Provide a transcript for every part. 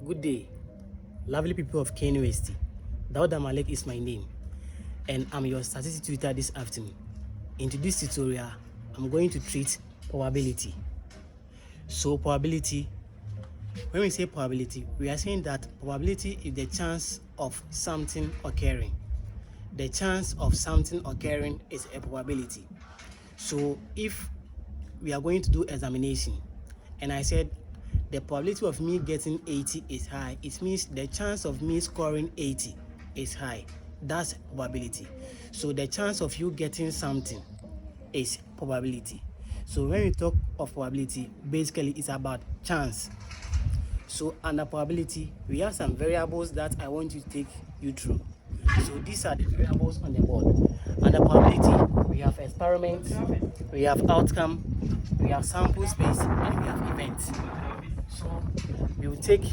Good day, lovely people of Kano West. Dauda Malek is my name, and I'm your statistic tutor this afternoon. In this tutorial, I'm going to treat probability. So probability, when we say probability, we are saying that probability is the chance of something occurring. The chance of something occurring is a probability. So if we are going to do examination, and I said the probability of me getting 80 is high, it means the chance of me scoring 80 is high. That's probability. So the chance of you getting something is probability. So when we talk of probability, basically it's about chance. So under probability, we have some variables that I want you to take you through. So these are the variables on the board. Under probability, we have experiment, we have outcome, we have sample space, and we have events. So we will take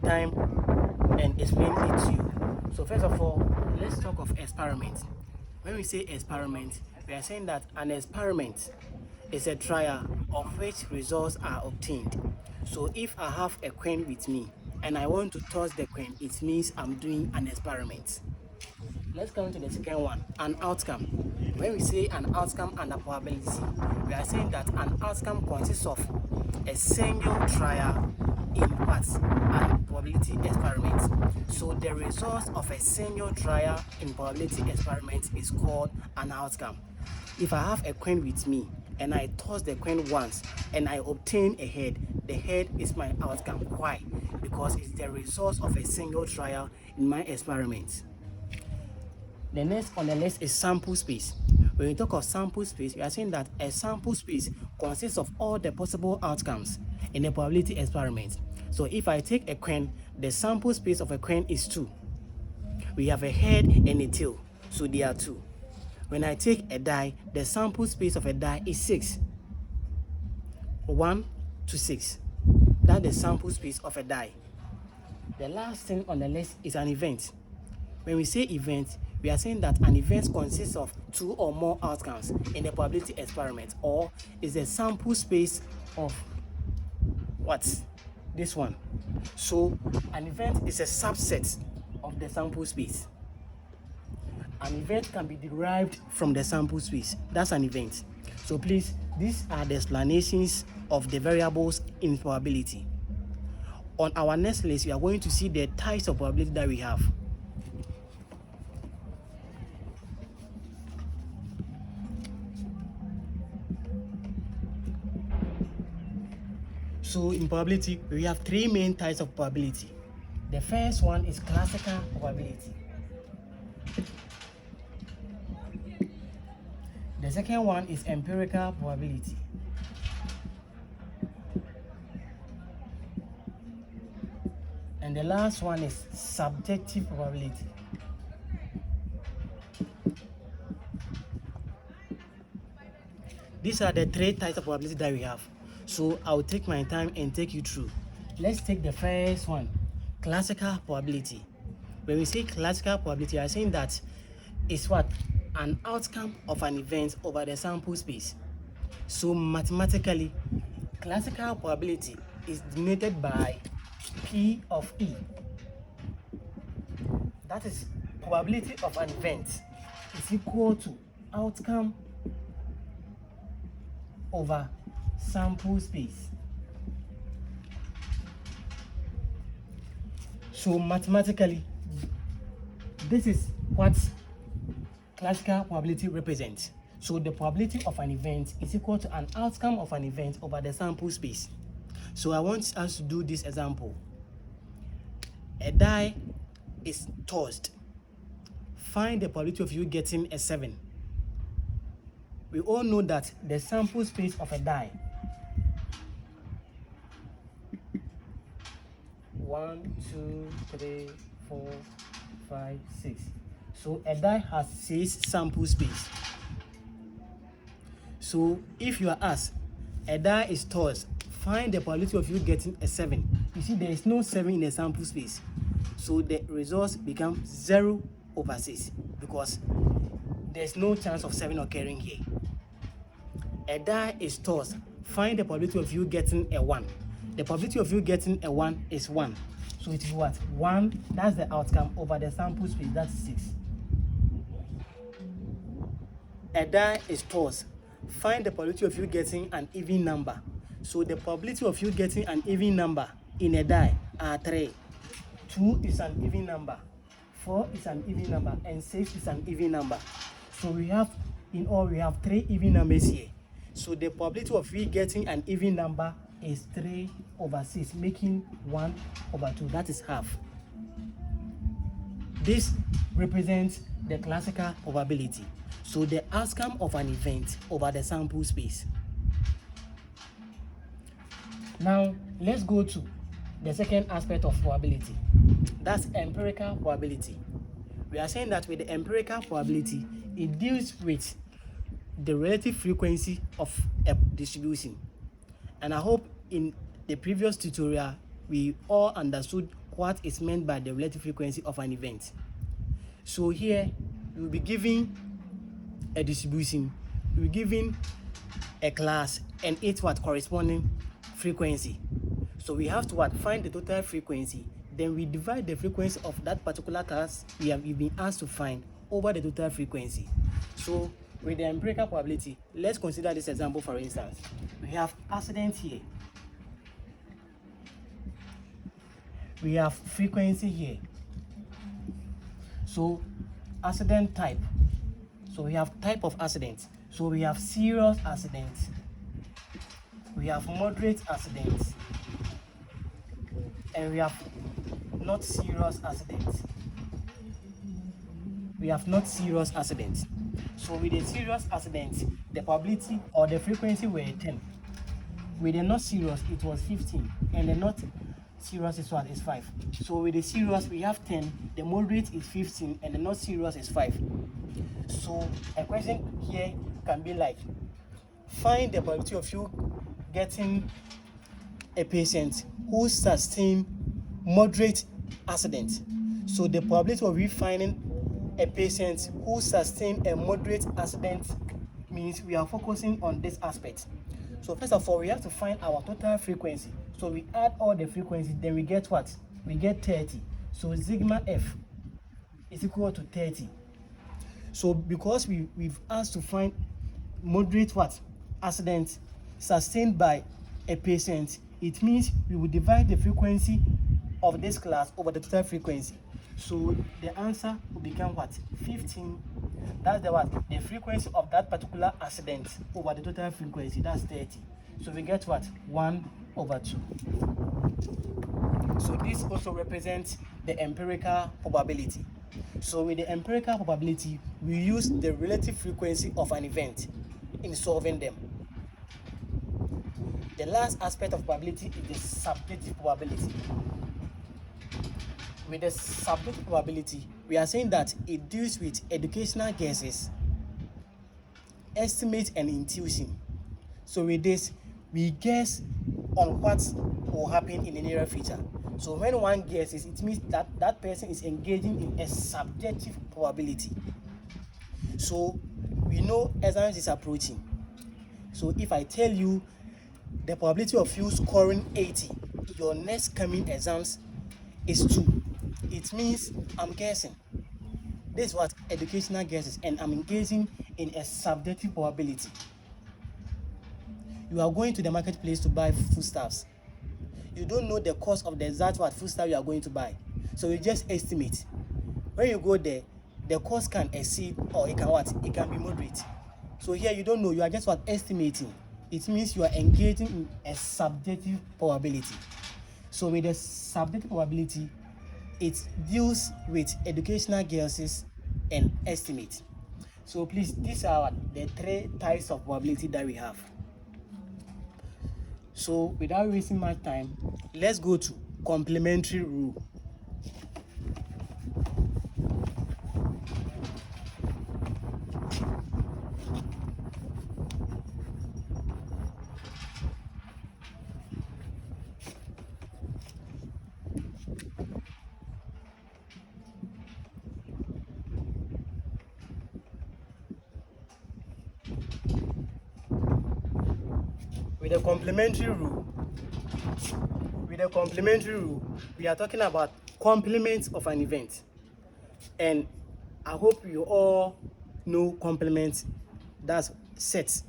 time and explain it to you. So first of all, let's talk of experiment. When we say experiment, we are saying that an experiment is a trial of which results are obtained. So if I have a coin with me and I want to toss the coin, it means I'm doing an experiment. Let's come to the second one, an outcome. When we say an outcome and a probability, we are saying that an outcome consists of a single trial in what? An probability experiment. So the results of a single trial in probability experiment is called an outcome. If I have a coin with me and I toss the coin once and I obtain a head, the head is my outcome. Why? Because it's the result of a single trial in my experiment. The next on the list is sample space. When we talk of sample space, we are saying that a sample space consists of all the possible outcomes in a probability experiment. So if I take a coin, the sample space of a coin is 2. We have a head and a tail, so there are 2. When I take a die, the sample space of a die is 6. 1 to 6. That's the sample space of a die. The last thing on the list is an event. When we say event, we are saying that an event consists of 2 or more outcomes in a probability experiment, or is a sample space of what? This one. So an event is a subset of the sample space. An event can be derived from the sample space. That's an event. So please, these are the explanations of the variables in probability. On our next list, we are going to see the types of probability that we have. So in probability, we have 3 main types of probability. The first one is classical probability. The second one is empirical probability. And the last one is subjective probability. These are the 3 types of probability that we have. So I'll take my time and take you through. Let's take the first one, classical probability. When we say classical probability, we are saying that it's what? An outcome of an event over the sample space. So mathematically, classical probability is denoted by P of E. That is, probability of an event is equal to outcome over sample space. So mathematically, this is what classical probability represents. So the probability of an event is equal to an outcome of an event over the sample space. So I want us to do this example. A die is tossed. Find the probability of you getting a 7. We all know that the sample space of a die, 1, 2, 3, 4, 5, 6. So a die has 6 sample space. So if you are asked, a die is tossed, find the probability of you getting a 7. You see, there is no 7 in the sample space. So the results become 0 over 6 because there's no chance of 7 occurring here. A die is tossed, find the probability of you getting a 1. The probability of you getting a 1 is 1. So it is what? 1, that's the outcome, over the sample space, that's 6. A die is tossed. Find the probability of you getting an even number. So the probability of you getting an even number in a die are 3. 2 is an even number, 4 is an even number, and 6 is an even number. So we have, in all, we have 3 even numbers here. So the probability of we getting an even number is 3 over 6, making 1 over 2. That is half. This represents the classical probability. So the outcome of an event over the sample space. Now, let's go to the second aspect of probability. That's empirical probability. We are saying that with the empirical probability, it deals with the relative frequency of a distribution. And I hope in the previous tutorial, we all understood what is meant by the relative frequency of an event. So here, we'll be giving a distribution, we're giving a class, and its what corresponding frequency. So we have to what? Find the total frequency. Then we divide the frequency of that particular class we've been asked to find over the total frequency. So with the empirical probability, let's consider this example. For instance, we have accident here, we have frequency here. So accident type, so we have type of accident. So we have serious accidents, we have moderate accidents, and we have not serious accidents. We have not serious accidents. So with the serious accidents, the probability or the frequency were 10. With the not serious, it was 15, and the not serious is what? Is 5. So with the serious, we have 10, the moderate is 15, and the not serious is 5. So a question here can be like, find the probability of you getting a patient who sustained moderate accident. So the probability of you finding a patient who sustained a moderate accident means we are focusing on this aspect. So first of all, we have to find our total frequency. So we add all the frequencies, then we get what? We get 30. So sigma f is equal to 30. So because we've asked to find moderate what? Accident sustained by a patient, it means we will divide the frequency of this class over the total frequency. So the answer will become what? 15. That's the what? The frequency of that particular accident over the total frequency. That's 30. So we get what? 1 over 2. So this also represents the empirical probability. So with the empirical probability, we use the relative frequency of an event in solving them. The last aspect of probability is the subjective probability. With the subjective probability, we are saying that it deals with educational guesses, estimate, and intuition. So with this, we guess on what will happen in the near future. So when one guesses, it means that that person is engaging in a subjective probability. So we know exams is approaching. So if I tell you the probability of you scoring 80, your next coming exams is 2. It means I'm guessing. This is what educational guesses, and I'm engaging in a subjective probability. You are going to the marketplace to buy foodstuffs. You don't know the cost of the exact what foodstuff you are going to buy, so you just estimate. When you go there, the cost can exceed, or it can what? It can be moderate. So here you don't know, you are just what? Estimating. It means you are engaging in a subjective probability. So with the subjective probability, it deals with educational guesses and estimates. So please, these are the 3 types of probability that we have. So without wasting much time, let's go to complementary rule. With the complementary the complementary rule, we are talking about complements of an event. And I hope you all know complements that's set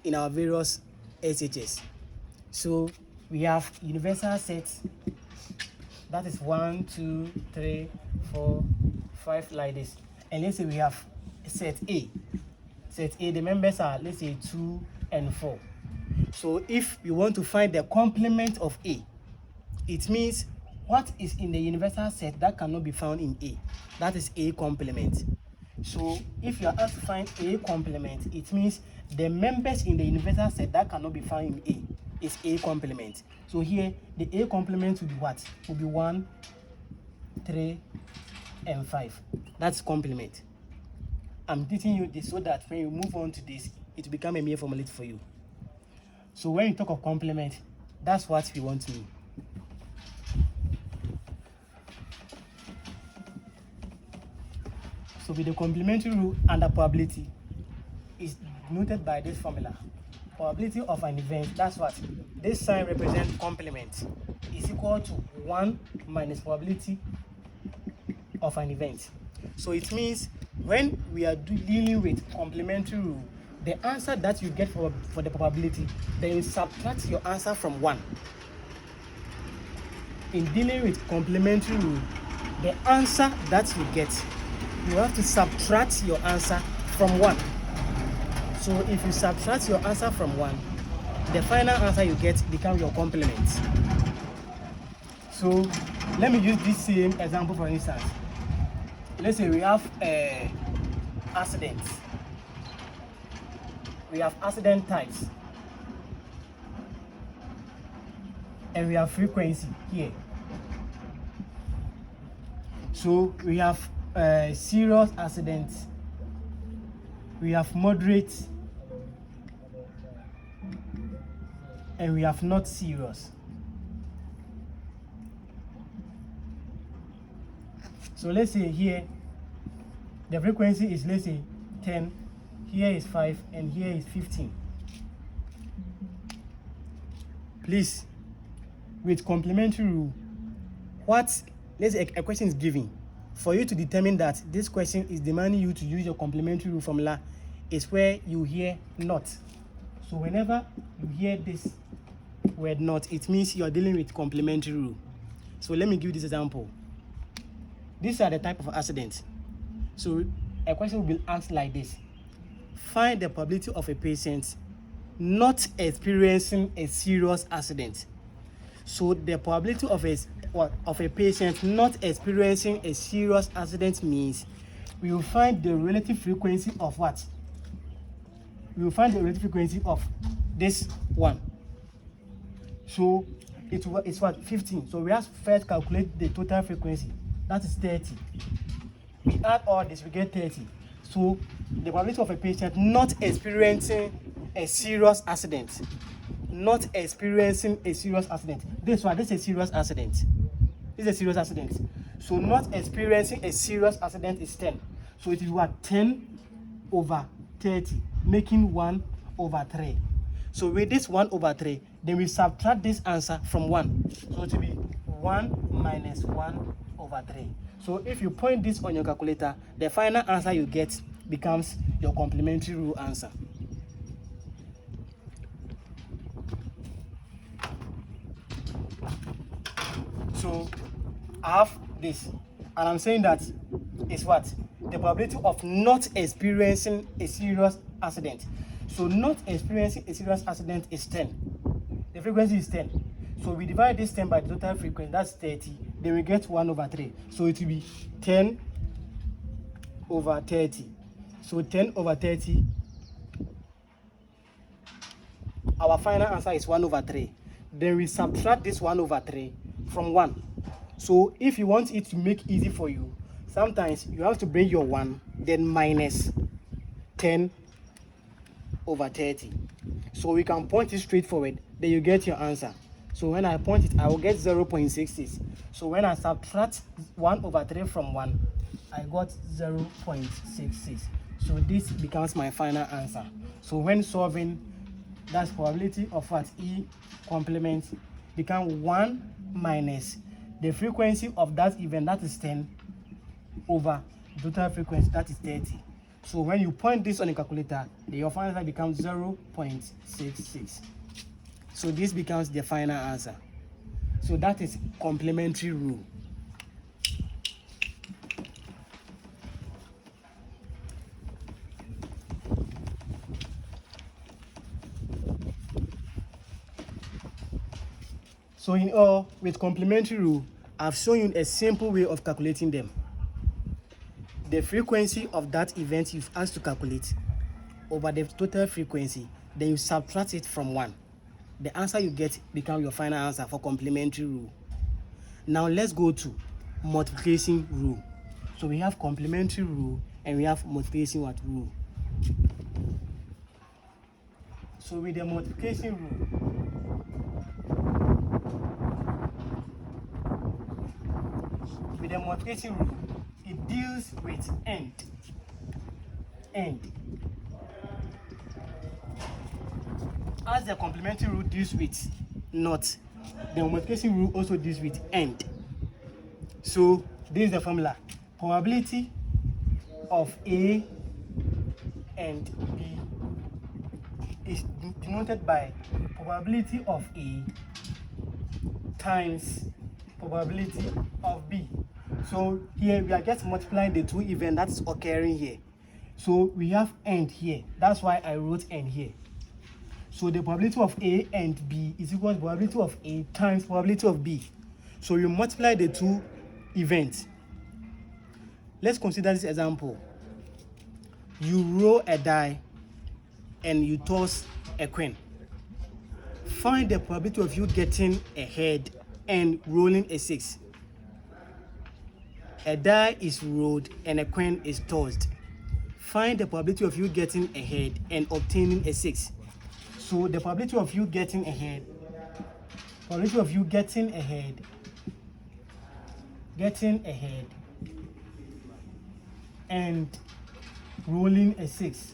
in our various SHS. So we have universal sets, that is 1, 2, 3, 4, 5 like this. And let's say we have set A. Set A, the members are, let's say, 2 and 4. So if you want to find the complement of A, it means what is in the universal set that cannot be found in A. That is A complement. So if you are asked to find A complement, it means the members in the universal set that cannot be found in A is A complement. So here, the A complement will be what? Will be 1, 3, and 5. That's complement. I'm teaching you this so that when you move on to this, it will become a mere formality for you. So when you talk of complement, that's what we want to know. So with the complementary rule under probability is noted by this formula. Probability of an event, that's what this sign represents complement, is equal to 1 minus probability of an event. So it means when we are dealing with complementary rule, the answer that you get for the probability, then you subtract your answer from 1. In dealing with complementary rule, the answer that you get, you have to subtract your answer from 1. So if you subtract your answer from 1, the final answer you get becomes your complement. So let me use this same example for instance. Let's say we have accidents. We have accident types. And we have frequency here. So we have serious accidents. We have moderate. And we have not serious. So let's say here, the frequency is, let's say, 10, here is 5, and here is 15. Please, with complementary rule, let's say a question is given. For you to determine that this question is demanding you to use your complementary rule formula is where you hear not. So whenever you hear this word not, it means you are dealing with complementary rule. So let me give you this example. These are the type of accidents. So a question will be asked like this. Find the probability of a patient not experiencing a serious accident. So the probability of a patient not experiencing a serious accident means we will find the relative frequency of what? We will find the relative frequency of this one. So it's what? 15. So we have to first calculate the total frequency. That is 30. We add all this, we get 30. So the probability of a patient not experiencing a serious accident. Not experiencing a serious accident. This is a serious accident. This is a serious accident. So not experiencing a serious accident is 10. So it is what? 10 over 30, making 1 over 3. So with this 1 over 3, then we subtract this answer from 1. So it will be 1 minus 1 over 3. So if you point this on your calculator, the final answer you get becomes your complementary rule answer. So I have this, and I'm saying that is what? The probability of not experiencing a serious accident. So not experiencing a serious accident is 10. The frequency is 10. So we divide this 10 by the total frequency, that's 30. Then we get 1 over 3. So it will be 10 over 30. So 10 over 30. Our final answer is 1 over 3. Then we subtract this 1 over 3 from 1. So if you want it to make easy for you, sometimes you have to bring your 1, then minus 10 over 30. So we can point it straight forward, then you get your answer. So when I point it, I will get 0.66. So when I subtract 1 over 3 from 1, I got 0.66. So this becomes my final answer. So when solving, that's probability of what? E complement become 1 minus the frequency of that event, that is 10, over the total frequency, that is 30. So when you point this on a calculator, your final answer becomes 0.66. So this becomes the final answer. So that is complementary rule. So in all, with complementary rule, I've shown you a simple way of calculating them. The frequency of that event you've asked to calculate over the total frequency, then you subtract it from 1. The answer you get becomes your final answer for complementary rule. Now let's go to multiplication rule. So we have complementary rule and we have multiplication rule. So with the multiplication rule, it deals with end. As the complementary rule deals with not, the multiplication rule also deals with end. So this is the formula. Probability of A and B is denoted by probability of A times probability of B. So here we are just multiplying the two events that's occurring here. So we have end here. That's why I wrote end here. So the probability of A and B is equal to probability of A times probability of B. So you multiply the two events. Let's consider this example. You roll a die and you toss a coin. Find the probability of you getting a head and rolling a 6. A die is rolled and a coin is tossed. Find the probability of you getting a head and obtaining a 6. So the probability of you getting a head, and rolling a 6.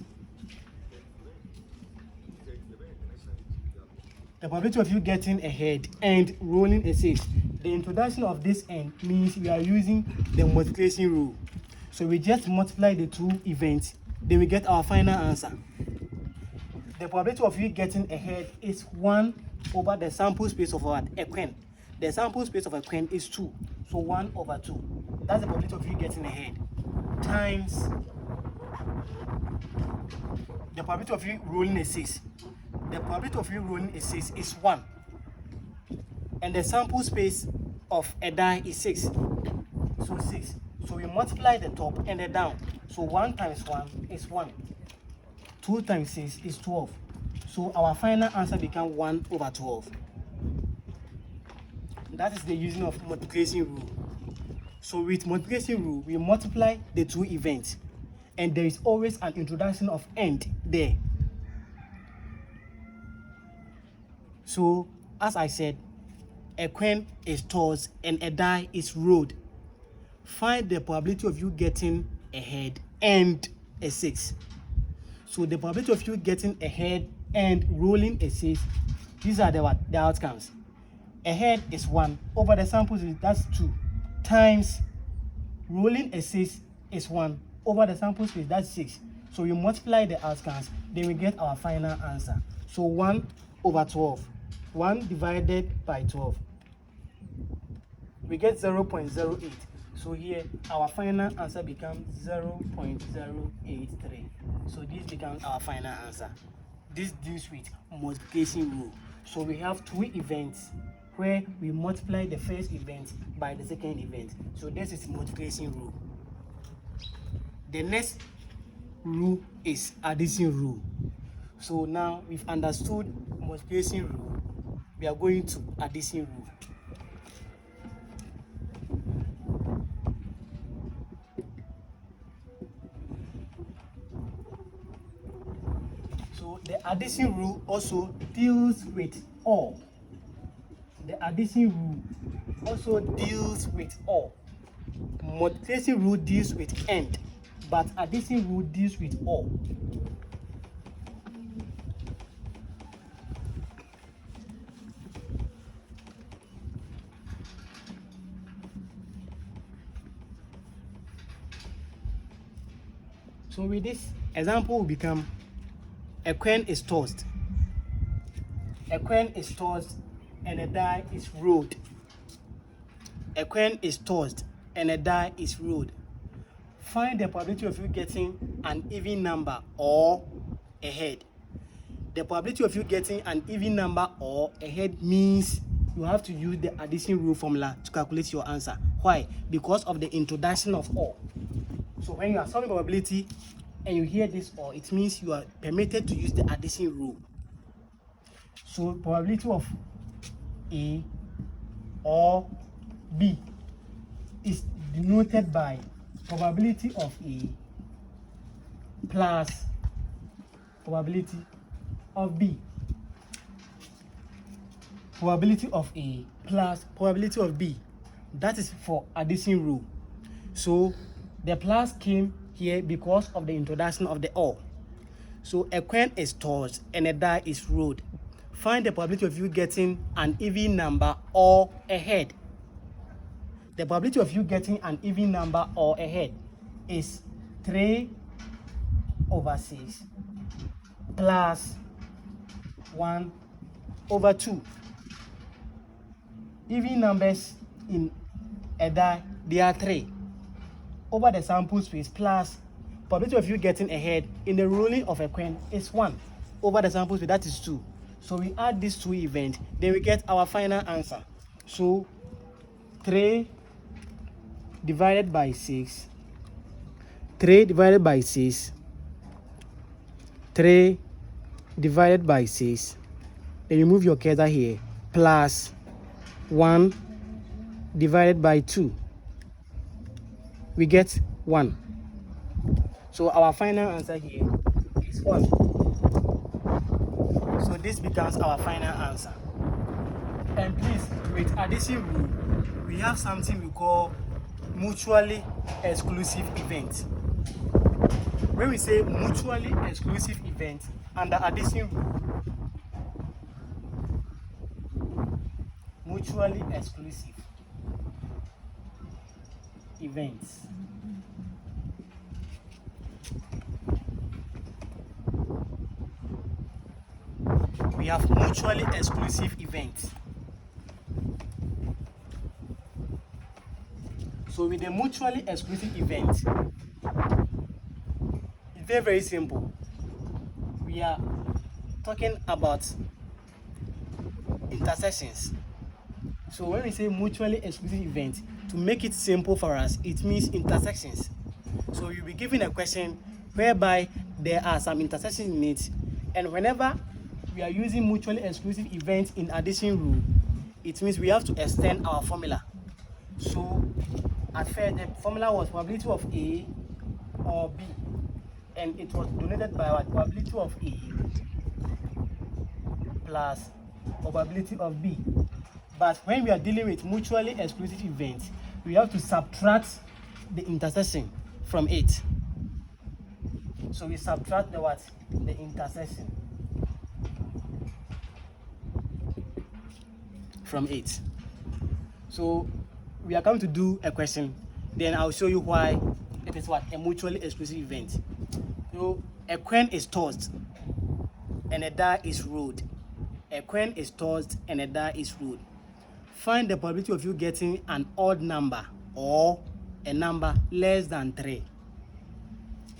The probability of you getting a head and rolling a 6. The introduction of this end means we are using the multiplication rule. So we just multiply the two events, then we get our final answer. The probability of you getting a head is 1 over the sample space of a coin. The sample space of a coin is 2. So 1 over 2. That's the probability of you getting a head. Times the probability of you rolling a 6. The probability of you rolling a 6 is 1. And the sample space of a die is 6. So 6. So we multiply the top and the down. So 1 times 1 is 1. 2 times 6 is 12. So our final answer becomes 1 over 12. That is the using of multiplication rule. So with multiplication rule, we multiply the two events. And there is always an introduction of end there. So as I said, a coin is tossed and a die is rolled. Find the probability of you getting a head and a 6. So the probability of you getting a head and rolling a 6, these are the outcomes. A head is 1 over the sample space, that's 2, times rolling a 6 is 1 over the sample space, that's 6. So you multiply the outcomes, then we get our final answer. So 1 over 12. 1 divided by 12. We get 0.08. So here our final answer becomes 0.083. So this becomes our final answer. This deals with multiplication rule. So we have two events where we multiply the first event by the second event. So this is multiplication rule. The next rule is addition rule. So now we've understood multiplication rule. We are going to addition rule. So the addition rule also deals with all. The addition rule also deals with all. Multiplication rule deals with end, but addition rule deals with all. So with this example will become a coin is tossed. A coin is tossed and a die is rolled. A coin is tossed and a die is rolled. Find the probability of you getting an even number or a head. The probability of you getting an even number or a head means you have to use the addition rule formula to calculate your answer. Why? Because of the introduction of or. So when you are solving probability and you hear this or, it means you are permitted to use the addition rule. So probability of A or B is denoted by probability of A plus probability of B. Probability of A plus probability of B. That is for addition rule. So the plus came here because of the introduction of the or. So a coin is tossed and a die is rolled. Find the probability of you getting an even number or a head. The probability of you getting an even number or a head is 3/6 plus 1/2. Even numbers in a die, they are 3 over the sample space plus probability of you getting a head in the rolling of a coin is 1 over the sample space, that is 2. So we add these two events, then we get our final answer. So 3 divided by 6, 3 divided by 6, 3 divided by 6, then you move your cursor here, plus 1 divided by 2. We get 1. So our final answer here is 1. So this becomes our final answer. And please, with addition rule, we have something we call mutually exclusive event. When we say mutually exclusive event under addition rule, mutually exclusive events. We have mutually exclusive events. So with the mutually exclusive event, it's very, very simple. We are talking about intersections. So when we say mutually exclusive event, to make it simple for us, it means intersections. So you'll be given a question whereby there are some intersections in it, and whenever we are using mutually exclusive events in addition rule, it means we have to extend our formula. So at first the formula was probability of A or B, and it was denoted by what? Probability of A plus probability of B. But when we are dealing with mutually exclusive events, we have to subtract the intersection from it. So we subtract the what? The intersection from it. So we are going to do a question, then I'll show you why it is what? A mutually exclusive event. So a coin is tossed and a die is rolled. A coin is tossed and a die is rolled. Find the probability of you getting an odd number or a number less than 3.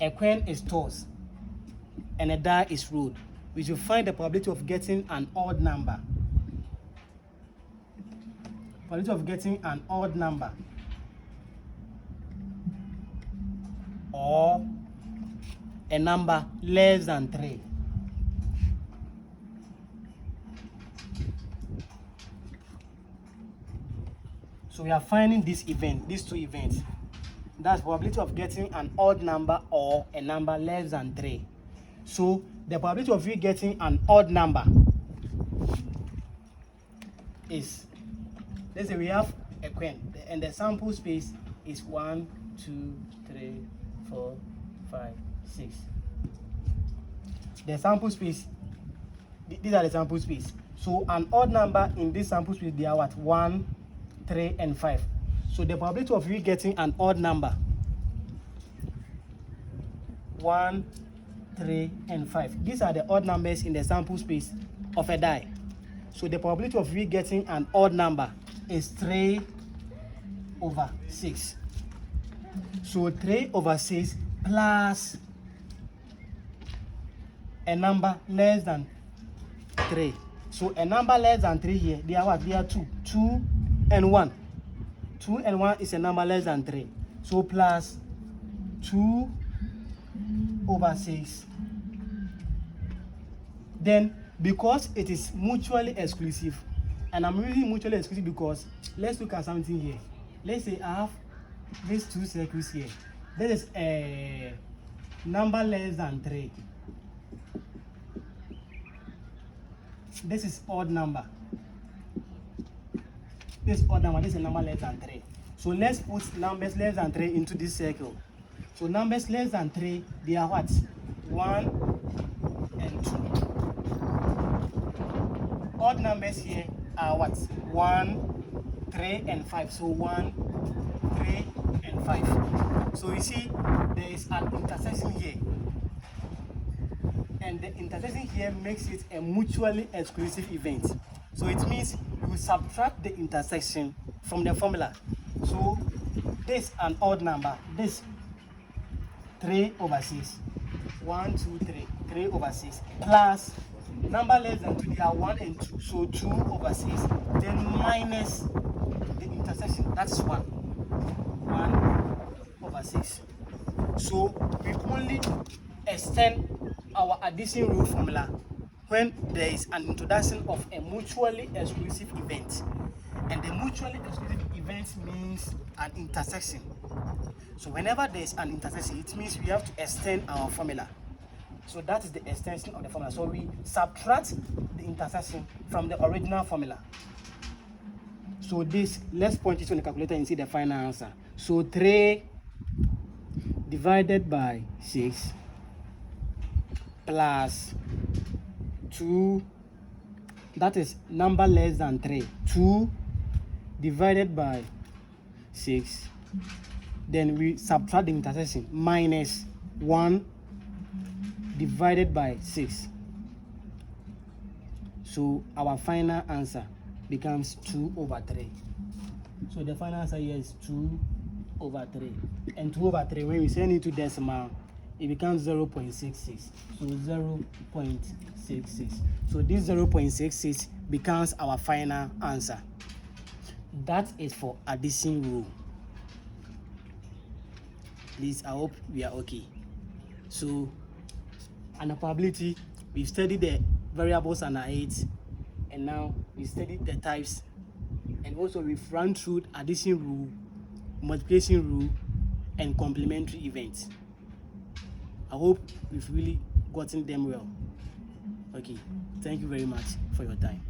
A coin is tossed and a die is rolled. We should find the probability of getting an odd number. Probability of getting an odd number or a number less than 3. So we are finding this event, these two events. That's probability of getting an odd number or a number less than 3. So the probability of you getting an odd number is, let's say we have a coin and the sample space is 1, 2, 3, 4, 5, 6. The sample space, these are the sample space. So an odd number in this sample space, they are what? 1, 3, and 5. So the probability of you getting an odd number 1, 3, and 5. These are the odd numbers in the sample space of a die. So the probability of we getting an odd number is 3 over 6. So 3 over 6 plus a number less than 3. So a number less than 3 here, they are what? They are 2. 2 and 1. 2 and 1 is a number less than 3. So plus 2 over 6. Then because it is mutually exclusive, and I'm using mutually exclusive because let's look at something here. Let's say I have these two circles here. This is a number less than 3. This is odd number. This odd number, this is a number less than 3. So let's put numbers less than 3 into this circle. So numbers less than 3, they are what? 1 and 2. Odd numbers here are what? 1, 3, and 5. So 1, 3, and 5. So you see, there is an intersection here. And the intersection here makes it a mutually exclusive event. So it means you subtract the intersection from the formula. So this an odd number, this 3 over 6. 1, 2, 3. 3 over 6 plus number less than 2, they are 1 and 2. So 2 over 6. Then minus the intersection, that's 1. 1 over 6. So we only extend our addition rule formula when there is an introduction of a mutually exclusive event. And the mutually exclusive event means an intersection. So whenever there is an intersection, it means we have to extend our formula. So that is the extension of the formula. So we subtract the intersection from the original formula. So this, let's point it on the calculator and see the final answer. So 3 divided by 6 plus 2, that is number less than 3. 2 divided by 6. Then we subtract the intersection, minus 1 divided by 6. So our final answer becomes 2 over 3. So the final answer here is 2 over 3. And 2 over 3, when we send it to decimal, it becomes 0.66. So 0.66. So this 0.66 becomes our final answer. That is for addition rule. Please, I hope we are okay. So, under probability, we've studied the variables under 8, and now we studied the types, and also we've run through addition rule, multiplication rule, and complementary events. I hope we've really gotten them well. Okay, thank you very much for your time.